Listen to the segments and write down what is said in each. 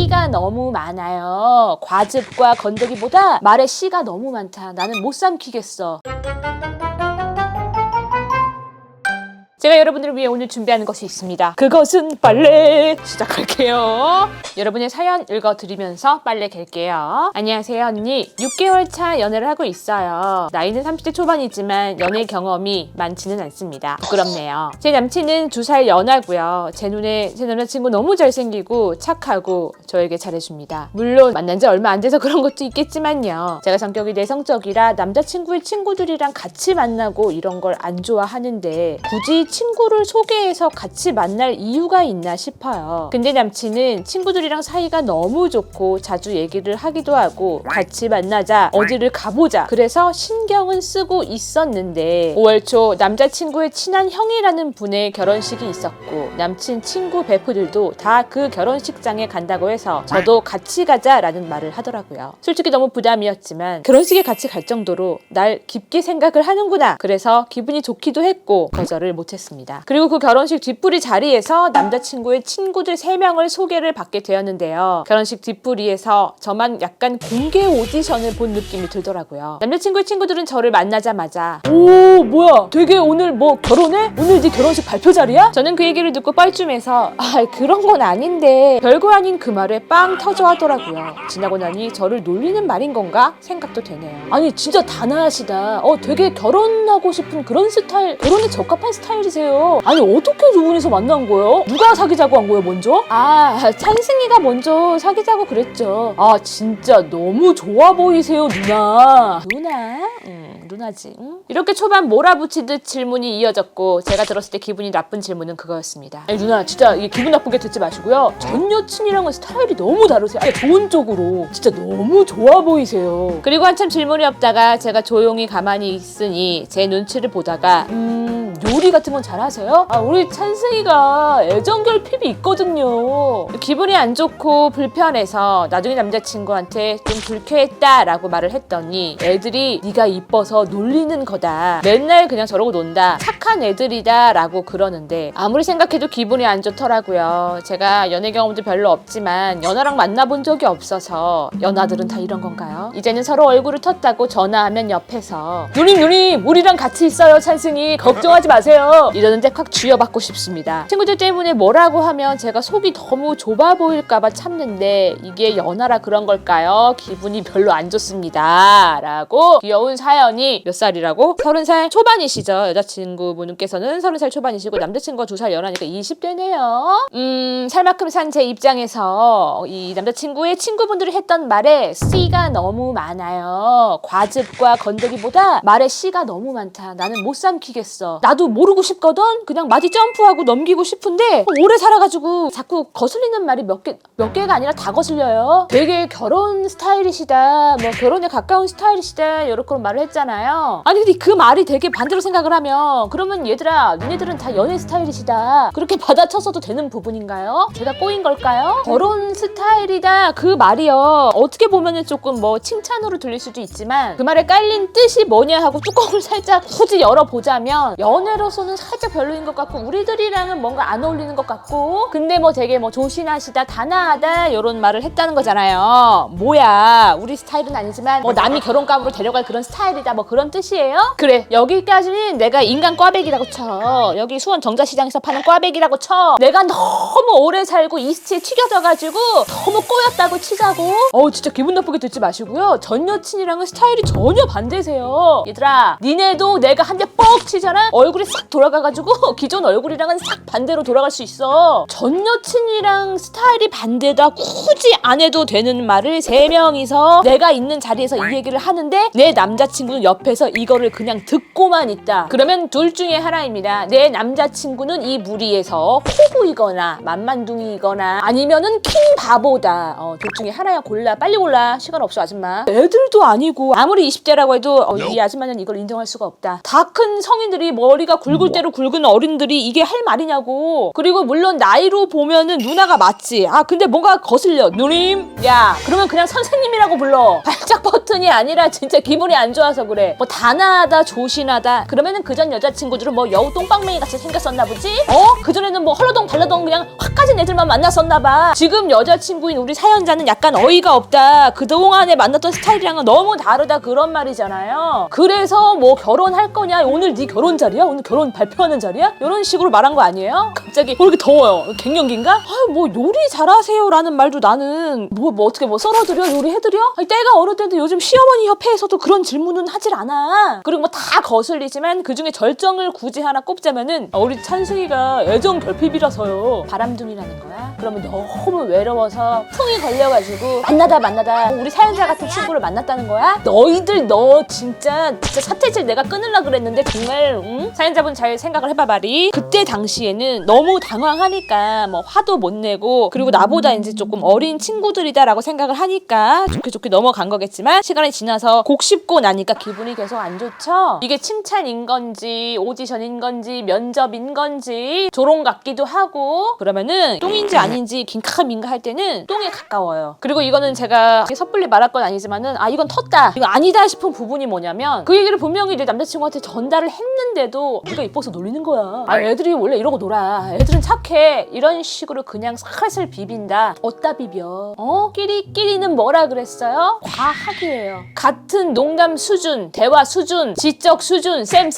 씨가 너무 많아요. 과즙과 건더기보다 말에 씨가 너무 많다. 나는 못 삼키겠어. 제가 여러분들을 위해 오늘 준비하는 것이 있습니다. 그것은 빨래! 시작할게요. 여러분의 사연 읽어드리면서 빨래 갤게요. 안녕하세요 언니. 6개월 차 연애를 하고 있어요. 나이는 30대 초반이지만 연애 경험이 많지는 않습니다. 부끄럽네요. 제 남친은 2살 연하고요. 제 눈에 제 남자친구 너무 잘생기고 착하고 저에게 잘해줍니다. 물론 만난 지 얼마 안 돼서 그런 것도 있겠지만요. 제가 성격이 내성적이라 남자친구의 친구들이랑 같이 만나고 이런 걸 안 좋아하는데 굳이 친구를 소개해서 같이 만날 이유가 있나 싶어요. 근데 남친은 친구들이랑 사이가 너무 좋고 자주 얘기를 하기도 하고 같이 만나자, 어디를 가보자, 그래서 신경은 쓰고 있었는데 5월 초 남자친구의 친한 형이라는 분의 결혼식이 있었고 남친 친구 베프들도 다 그 결혼식장에 간다고 해서 저도 같이 가자라는 말을 하더라고요. 솔직히 너무 부담이었지만 결혼식에 같이 갈 정도로 날 깊게 생각을 하는구나. 그래서 기분이 좋기도 했고 거절을 못했습니다. 그리고 그 결혼식 뒷부리 자리에서 남자친구의 친구들 3명을 소개를 받게 되었는데요. 결혼식 뒷부리에서 저만 약간 공개 오디션을 본 느낌이 들더라고요. 남자친구의 친구들은 저를 만나자마자 오 뭐야 되게 오늘 뭐 결혼해? 오늘 네 결혼식 발표 자리야? 저는 그 얘기를 듣고 뻘쭘해서 그런 건 아닌데 별거 아닌 그 말에 빵 터져 하더라고요. 지나고 나니 저를 놀리는 말인 건가 생각도 되네요. 아니 진짜 단아하시다. 되게 결혼하고 싶은 그런 스타일, 결혼에 적합한 스타일이세요. 아니 어떻게 두 분이서 만난 거예요? 누가 사귀자고 한 거예요 먼저? 찬승이가 먼저 사귀자고 그랬죠. 진짜 너무 좋아 보이세요 누나. 누나지. 응? 이렇게 초반 몰아붙이듯 질문이 이어졌고 제가 들었을 때 기분이 나쁜 질문은 그거였습니다. 아니 누나 진짜 이게 기분 나쁘게 듣지 마시고요. 전 여친이랑은 스타일이 너무 다르세요. 좋은 쪽으로 진짜 너무 좋아 보이세요. 그리고 한참 질문이 없다가 제가 조용히 가만히 있으니 제 눈치를 보다가 요리 같은 건 잘하세요? 우리 찬승이가 애정결핍이 있거든요. 기분이 안 좋고 불편해서 나중에 남자친구한테 좀 불쾌했다라고 말을 했더니 애들이 네가 이뻐서 놀리는 거다. 맨날 그냥 저러고 논다. 착한 애들이다 라고 그러는데 아무리 생각해도 기분이 안 좋더라고요. 제가 연애 경험도 별로 없지만 연하랑 만나본 적이 없어서 연하들은 다 이런 건가요? 이제는 서로 얼굴을 텄다고 전화하면 옆에서 누님 우리랑 같이 있어요 찬승이 걱정하지 마세요 이러는데 콱 쥐어받고 싶습니다. 친구들 때문에 뭐라고 하면 제가 속이 너무 좁아 보일까봐 참는데 이게 연하라 그런 걸까요? 기분이 별로 안 좋습니다 라고 귀여운 사연이 몇 살이라고? 30살 초반이시죠. 여자친구분께서는 30살 초반이시고 남자친구가 2살 연하니까 20대네요. 살만큼 산 제 입장에서 이 남자친구의 친구분들이 했던 말에 씨가 너무 많아요. 과즙과 건더기보다 말에 씨가 너무 많다. 나는 못 삼키겠어. 나도 모르고 싶거든? 그냥 마디 점프하고 넘기고 싶은데 오래 살아가지고 자꾸 거슬리는 말이 몇 개가 아니라 다 거슬려요. 되게 결혼 스타일이시다. 뭐 결혼에 가까운 스타일이시다. 이렇게 말을 했잖아요. 아니 근데 그 말이 되게 반대로 생각을 하면 그러면 얘들아 니네들은 다 연애 스타일이시다. 그렇게 받아쳐서도 되는 부분인가요? 제가 꼬인 걸까요? 결혼 스타일이다 그 말이요. 어떻게 보면은 조금 뭐 칭찬으로 들릴 수도 있지만 그 말에 깔린 뜻이 뭐냐 하고 뚜껑을 살짝 굳이 열어보자면 연애로서는 살짝 별로인 것 같고 우리들이랑은 뭔가 안 어울리는 것 같고 근데 뭐 되게 뭐 조신하시다 단아하다 이런 말을 했다는 거잖아요. 뭐야 우리 스타일은 아니지만 뭐 남이 결혼감으로 데려갈 그런 스타일이다 뭐 그런 뜻이에요? 그래 여기까지는 내가 인간 꽈배기라고 쳐. 여기 수원 정자시장에서 파는 꽈배기라고 쳐. 내가 너무 오래 살고 이스트에 튀겨져가지고 너무 꼬였다고 치자고. 진짜 기분 나쁘게 듣지 마시고요. 전 여친이랑은 스타일이 전혀 반대세요. 얘들아 니네도 내가 한 대 뻑 치잖아? 얼굴이 싹 돌아가가지고 기존 얼굴이랑은 싹 반대로 돌아갈 수 있어. 전 여친이랑 스타일이 반대다 굳이 안 해도 되는 말을 3명이서 내가 있는 자리에서 이 얘기를 하는데 내 남자친구는 옆에서 이거를 그냥 듣고만 있다. 그러면 둘 중에 하나입니다. 내 남자친구는 이 무리에서 호구이거나 만만둥이이거나 아니면은 킹 바보다. 둘 중에 하나야. 골라. 빨리 골라. 시간 없어 아줌마. 애들도 아니고 아무리 20대라고 해도 이 아줌마는 이걸 인정할 수가 없다. 다 큰 성인들이 머리가 굵을 대로 굵은 어른들이 이게 할 말이냐고. 그리고 물론 나이로 보면은 누나가 맞지. 근데 뭔가 거슬려. 누님? 야 그러면 그냥 선생님이라고 불러. 발작 버튼이 아니라 진짜 기분이 안 좋아서 그래. 왜? 뭐 단아하다 조신하다 그러면은 그전 여자친구들은 뭐 여우 똥방맹이 같이 생겼었나 보지? 그전에는 뭐 헐러덩 발라덩 그냥 확 가진 애들만 만났었나 봐. 지금 여자친구인 우리 사연자는 약간 어이가 없다. 그동안에 만났던 스타일이랑은 너무 다르다 그런 말이잖아요. 그래서 뭐 결혼할 거냐? 오늘 네 결혼 자리야? 오늘 결혼 발표하는 자리야? 이런 식으로 말한 거 아니에요? 갑자기 이렇게 더워요. 갱년기인가? 뭐 요리 잘하세요 라는 말도 나는 뭐 어떻게 뭐 썰어드려? 요리해드려? 아니, 때가 어느 때도 요즘 시어머니 협회에서도 그런 질문은 하질 않아. 그리고 뭐 다 거슬리지만 그중에 절정을 굳이 하나 꼽자면은 우리 찬승이가 애정 결핍이라서요. 바람둥이라는 거야. 그러면 너무 외로워서 풍이 걸려가지고 만나다 우리 사연자 같은 친구를 만났다는 거야? 너희들 너 진짜 사태질 내가 끊으려고 그랬는데 정말 응? 사연자분 잘 생각을 해봐 말이. 그때 당시에는 너무 당황하니까 뭐 화도 못 내고 그리고 나보다 이제 조금 어린 친구들이다라고 생각을 하니까 좋게 넘어간 거겠지만 시간이 지나서 곡 씹고 나니까 기분이 계속 안 좋죠? 이게 칭찬인 건지 오디션인 건지 면접인 건지 조롱 같기도 하고 그러면은 똥인지 아닌지 긴카가 민가 할 때는 똥에 가까워요. 그리고 이거는 제가 섣불리 말할 건 아니지만은 이건 텄다 이거 아니다 싶은 부분이 뭐냐면 그 얘기를 분명히 내 남자친구한테 전달을 했는데도 네가 이뻐서 놀리는 거야. 애들이 원래 이러고 놀아. 애들은 착해. 이런 식으로 그냥 살살 비빈다. 어디다 비벼? 끼리끼리는 뭐라 그랬어요? 과학이에요. 같은 농담 수준, 대화 수준, 지적 수준, 쌤.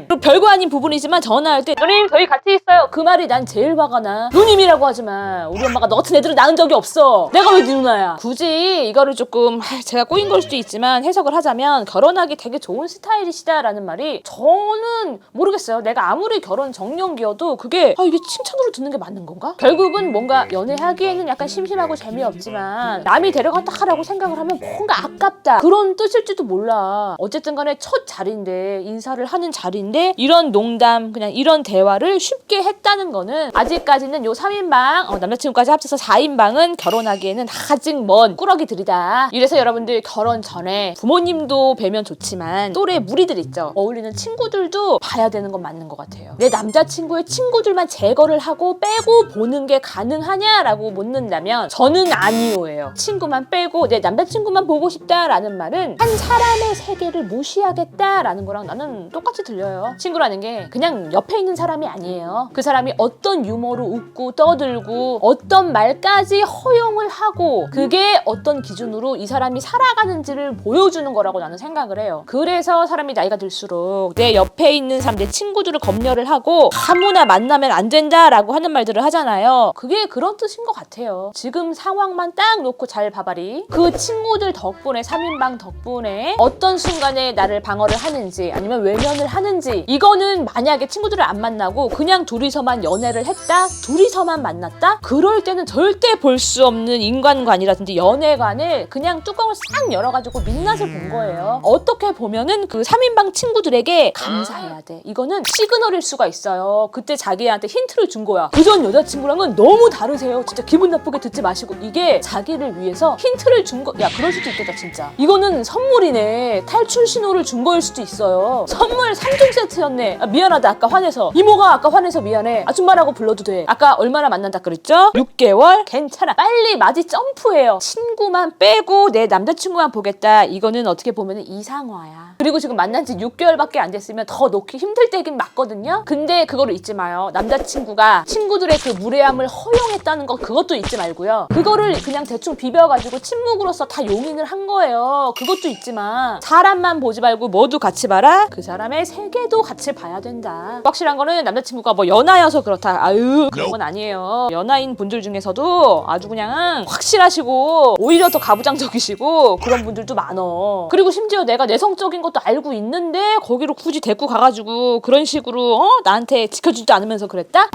그리고 별거 아닌 부분이지만 전화할 때 누님 저희 같이 있어요. 그 말이 난 제일 화가 나. 누님이라고 하지 마. 우리 엄마가 너 같은 애들을 낳은 적이 없어. 내가 왜 네 누나야? 굳이 이거를 조금 제가 꼬인 걸 수도 있지만 해석을 하자면 결혼하기 되게 좋은 스타일이시다라는 말이 저는 모르겠어요. 내가 아무리 결혼 정년기여도 그게 이게 칭찬으로 듣는 게 맞는 건가? 결국은 뭔가 연애하기에는 약간 심심하고 재미없지만 남이 데려갔다 하라고 생각을 하면 뭔가 아깝다 그런 뜻일지도 몰라. 어쨌든 간에 첫 자리인데 인사를 하는 자리인데 이런 농담 그냥 이런 대화를 쉽게 했다는 거는 아직까지는 요 3인방 남자친구까지 합쳐서 4인방은 결혼하기에는 아직 먼 꾸러기들이다. 이래서 여러분들 결혼 전에 부모님도 뵈면 좋지만 또래 무리들 있죠. 어울리는 친구들도 봐야 되는 건 맞는 것 같아요. 내 남자친구의 친구들만 제거를 하고 빼고 보는 게 가능하냐라고 묻는다면 저는 아니오예요. 친구만 빼고 내 남자친구만 보고 싶다라는 말은 한 사람의 세계를 무시하겠다라는 거랑 나는 똑같이 들려요. 친구라는 게 그냥 옆에 있는 사람이 아니에요. 그 사람이 어떤 유머로 웃고 떠들고 어떤 말까지 허용을 하고 그게 어떤 기준으로 이 사람이 살아가는지를 보여주는 거라고 나는 생각을 해요. 그래서 사람이 나이가 들수록 내 옆에 있는 사람, 내 친구들을 검열을 하고 아무나 만나면 안 된다라고 하는 말들을 하잖아요. 그게 그런 뜻인 것 같아요. 지금 상황만 딱 놓고 잘 봐봐리. 그 친구들 덕분에 3인방 덕분에 어떤 순간에 나를 방어를 하는지 아니면 외면을 하는지 이거는 만약에 친구들을 안 만나고 그냥 둘이서만 연애를 했다? 둘이서만 만났다? 그럴 때는 절대 볼 수 없는 인간관이라든지 연애관을 그냥 뚜껑을 싹 열어가지고 민낯을 본 거예요. 어떻게 보면은 그 3인방 친구들에게 감사해야 돼. 이거는 시그널일 수가 있어요. 그때 자기한테 힌트를 준 거야. 그전 여자친구랑은 너무 다르세요. 진짜 기분 나쁘게 듣지 마시고 이게 자기를 위해서 힌트를 준 거. 야 그럴 수도 있겠다 진짜. 이거는 선물이네. 탈출 신호를 준 거일 수도 있어요. 선물 3종 세트였네. 미안하다 아까 화내서. 이모가 아까 화내서 미안해. 아줌마라고 불러도 돼. 아까 얼마나 만난다 그랬죠? 6개월? 괜찮아. 빨리 맞이 점프해요. 친구만 빼고 내 남자친구만 보겠다. 이거는 어떻게 보면 이상화야. 그리고 지금 만난 지 6개월밖에 안 됐으면 더 놓기 힘들 때긴 맞거든요. 근데 그거를 잊지 마요. 남자친구가 친구들의 그 무례함을 허용했다는 거 그것도 잊지 말고요. 그거를 그냥 대충 비벼가지고 침묵으로서 다 용인을 한 거예요. 그것도 잊지 마. 사람만 보지 말고 모두 같이 봐라. 그 사람의 세계도 같이 봐야 된다. 확실한 거는 남자친구가 뭐 연하여서 그렇다. 그런 건 아니에요. 연하인 분들 중에서도 아주 그냥 확실하시고 오히려 더 가부장적이시고 그런 분들도 많어. 그리고 심지어 내가 내성적인 것도 알고 있는데 거기로 굳이 데리고 가가지고 그런 식으로 나한테 지켜주지도 않으면서 그랬다?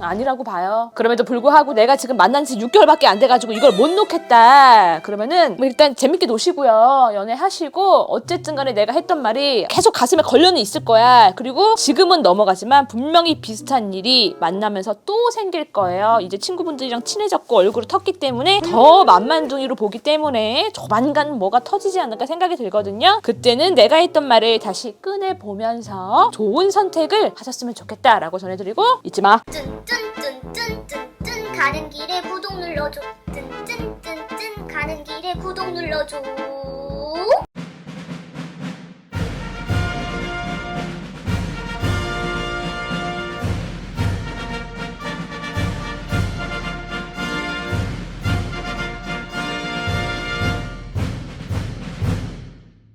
아니라고 봐요. 그럼에도 불구하고 내가 지금 만난 지 6개월밖에 안 돼가지고 이걸 못 놓겠다. 그러면은 뭐 일단 재밌게 노시고요. 연애하시고 어쨌든 간에 내가 했던 말이 계속 가슴에 걸려는 있을 거야. 그리고 지금은 넘어가지만 분명히 비슷한 일이 만나면서 또 생길 거예요. 이제 친구분들이랑 친해졌고 얼굴을 텄기 때문에 더 만만둥이로 보기 때문에 조만간 뭐가 터지지 않을까 생각이 들거든요. 그때는 내가 했던 말을 다시 꺼내보면서 좋은 선택을 하셨으면 좋겠다라고 전해드리고 잊지 마. 쭌쭌쭌쭌쭌 가는 길에 구독 눌러줘. 쭌쭌쭌쭌 가는 길에 구독 눌러줘.